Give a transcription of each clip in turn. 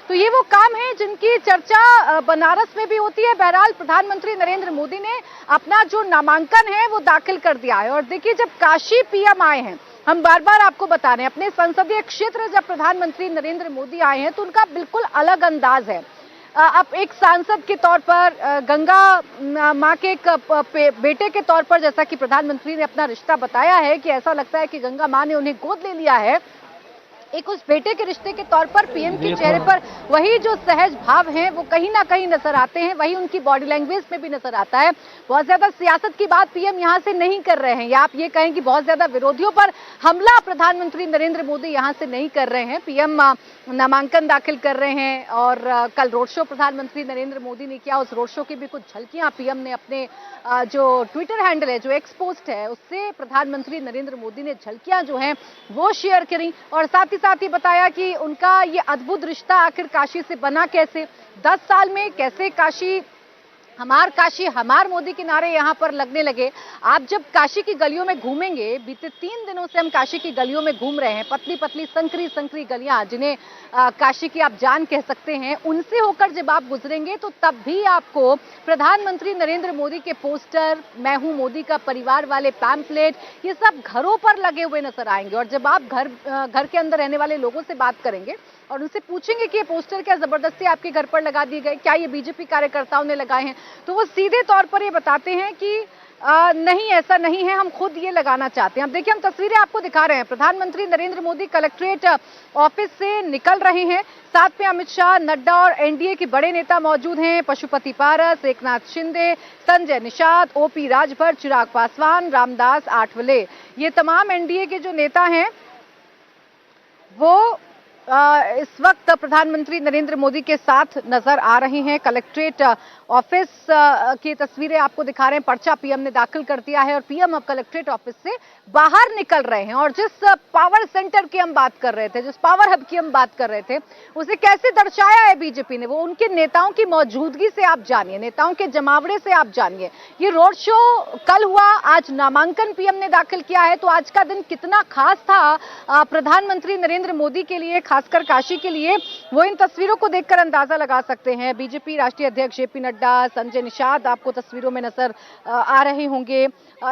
तो ये वो काम है जिनकी चर्चा बनारस में भी होती है। बहरहाल प्रधानमंत्री नरेंद्र मोदी ने अपना जो नामांकन है वो दाखिल कर दिया है। और देखिए, जब काशी पीएम आए हैं, हम बार बार आपको बता रहे हैं, अपने संसदीय क्षेत्र जब प्रधानमंत्री नरेंद्र मोदी आए हैं तो उनका बिल्कुल अलग अंदाज है। अब एक सांसद के तौर पर, गंगा माँ के एक बेटे के तौर पर, जैसा कि प्रधानमंत्री ने अपना रिश्ता बताया है कि ऐसा लगता है कि गंगा माँ ने उन्हें गोद ले लिया है, एक उस बेटे के रिश्ते के तौर पर पीएम के चेहरे पर वही जो सहज भाव हैं वो कहीं ना कहीं नजर आते हैं, वही उनकी बॉडी लैंग्वेज में भी नजर आता है। बहुत ज्यादा सियासत की बात पीएम यहां से नहीं कर रहे हैं, या आप ये कहें कि बहुत ज्यादा विरोधियों पर हमला प्रधानमंत्री नरेंद्र मोदी यहां से नहीं कर रहे हैं। पीएम नामांकन दाखिल कर रहे हैं और कल रोड शो प्रधानमंत्री नरेंद्र मोदी ने किया। उस रोड शो की भी कुछ झलकियां पीएम ने अपने जो ट्विटर हैंडल है, जो एक्स पोस्ट है, उससे प्रधानमंत्री नरेंद्र मोदी ने झलकियां जो हैं वो शेयर करी और साथ ही बताया कि उनका ये अद्भुत रिश्ता आखिर काशी से बना कैसे, 10 साल में कैसे काशी हमार मोदी के नारे यहाँ पर लगने लगे। आप जब काशी की गलियों में घूमेंगे, बीते 3 दिनों से हम काशी की गलियों में घूम रहे हैं, पतली पतली संकरी गलियां जिन्हें काशी की आप जान कह सकते हैं, उनसे होकर जब आप गुजरेंगे तो तब भी आपको प्रधानमंत्री नरेंद्र मोदी के पोस्टर, मैं हूं मोदी का परिवार वाले पैम्पलेट, ये सब घरों पर लगे हुए नजर आएंगे। और जब आप घर के अंदर रहने वाले लोगों से बात करेंगे और उनसे पूछेंगे कि ये पोस्टर क्या जबरदस्ती आपके घर पर लगा दिए गए, क्या ये बीजेपी कार्यकर्ताओं ने लगाए हैं, तो वो सीधे तौर पर ये बताते हैं कि नहीं, ऐसा नहीं है, हम खुद ये लगाना चाहते हैं। अब देखिए, हम तस्वीरें आपको दिखा रहे हैं। प्रधानमंत्री नरेंद्र मोदी कलेक्ट्रेट ऑफिस से निकल रहे हैं, साथ में अमित शाह, नड्डा और एनडीए के बड़े नेता मौजूद हैं। पशुपति पारस, एकनाथ शिंदे, संजय निषाद, ओपी राजभर, चिराग पासवान, रामदास आठवले, ये तमाम एनडीए के जो नेता हैं वो इस वक्त प्रधानमंत्री नरेंद्र मोदी के साथ नजर आ रहे हैं। कलेक्ट्रेट ऑफिस की तस्वीरें आपको दिखा रहे हैं। पर्चा पीएम ने दाखिल कर दिया है और पीएम अब कलेक्ट्रेट ऑफिस से बाहर निकल रहे हैं। और जिस पावर सेंटर की हम बात कर रहे थे, जिस पावर हब की हम बात कर रहे थे, उसे कैसे दर्शाया है बीजेपी ने, वो उनके नेताओं की मौजूदगी से आप जानिए, नेताओं के जमावड़े से आप जानिए। ये रोड शो कल हुआ, आज नामांकन पीएम ने दाखिल किया है, तो आज का दिन कितना खास था प्रधानमंत्री नरेंद्र मोदी के लिए, खासकर काशी के लिए, वो इन तस्वीरों को देखकर अंदाजा लगा सकते हैं। बीजेपी राष्ट्रीय अध्यक्ष जेपी नड्डा, संजय निषाद आपको तस्वीरों में नजर आ रहे होंगे।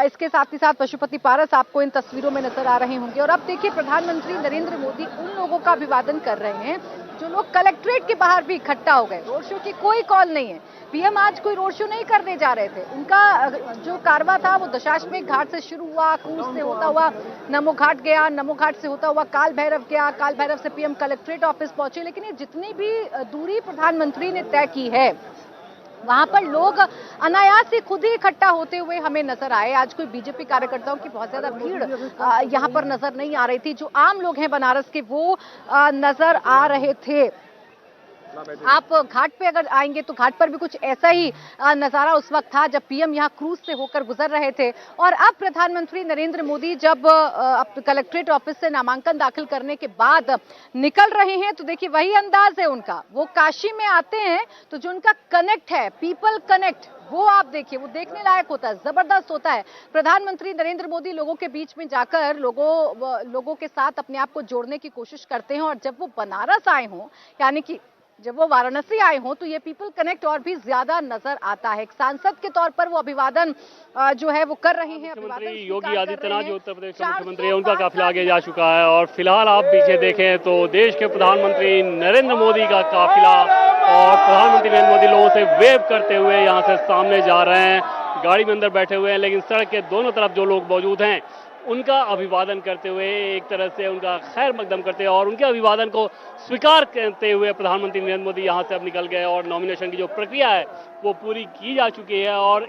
इसके साथ ही साथ पशुपति पारस आपको इन तस्वीरों में नजर आ रहे होंगे। और अब देखिए, प्रधानमंत्री नरेंद्र मोदी उन लोगों का अभिवादन कर रहे हैं जो लोग कलेक्ट्रेट के बाहर भी इकट्ठा हो गए। रोड शो की कोई कॉल नहीं है, पीएम आज कोई रोड शो नहीं करने जा रहे थे। उनका जो कारवां था वो दशाश्वमेध घाट से शुरू हुआ, क्रूज से होता हुआ नमो घाट गया, नमो घाट से होता हुआ काल भैरव गया, काल भैरव से पीएम कलेक्ट्रेट ऑफिस पहुंचे। लेकिन ये जितनी भी दूरी प्रधानमंत्री ने तय की है, वहां पर लोग अनायास ही खुद ही इकट्ठा होते हुए हमें नजर आए। आज कोई बीजेपी कार्यकर्ताओं की बहुत ज्यादा भीड़ यहां पर नजर नहीं आ रही थी। जो आम लोग हैं बनारस के, वो नजर आ रहे थे। आप घाट पे अगर आएंगे तो घाट पर भी कुछ ऐसा ही नजारा उस वक्त था जब पीएम यहां क्रूज से होकर गुजर रहे थे। और अब प्रधानमंत्री नरेंद्र मोदी जब कलेक्ट्रेट ऑफिस से नामांकन दाखिल करने के बाद निकल रहे हैं, तो देखिए वही अंदाज है उनका। वो काशी में आते हैं तो जो उनका कनेक्ट है, पीपल कनेक्ट, वो आप देखिए, वो देखने लायक होता है, जबरदस्त होता है। प्रधानमंत्री नरेंद्र मोदी लोगों के बीच में जाकर लोगों के साथ अपने आप को जोड़ने की कोशिश करते हैं। और जब वो बनारस आए हों, यानी कि जब वो वाराणसी आए हों, तो ये पीपल कनेक्ट और भी ज्यादा नजर आता है। एक सांसद के तौर पर वो अभिवादन जो है वो कर रहे हैं। मुख्यमंत्री योगी आदित्यनाथ जो उत्तर प्रदेश के मुख्यमंत्री हैं, उनका काफिला आगे जा चुका है। और फिलहाल आप पीछे देखें तो देश के प्रधानमंत्री नरेंद्र मोदी का काफिला, और प्रधानमंत्री नरेंद्र मोदी लोगों से वेव करते हुए यहाँ से सामने जा रहे हैं। गाड़ी में अंदर बैठे हुए हैं, लेकिन सड़क के दोनों तरफ जो लोग मौजूद हैं उनका अभिवादन करते हुए, एक तरह से उनका खैर मकदम करते हुए और उनके अभिवादन को स्वीकार करते हुए प्रधानमंत्री नरेंद्र मोदी यहां से अब निकल गए। और नॉमिनेशन की जो प्रक्रिया है वो पूरी की जा चुकी है। और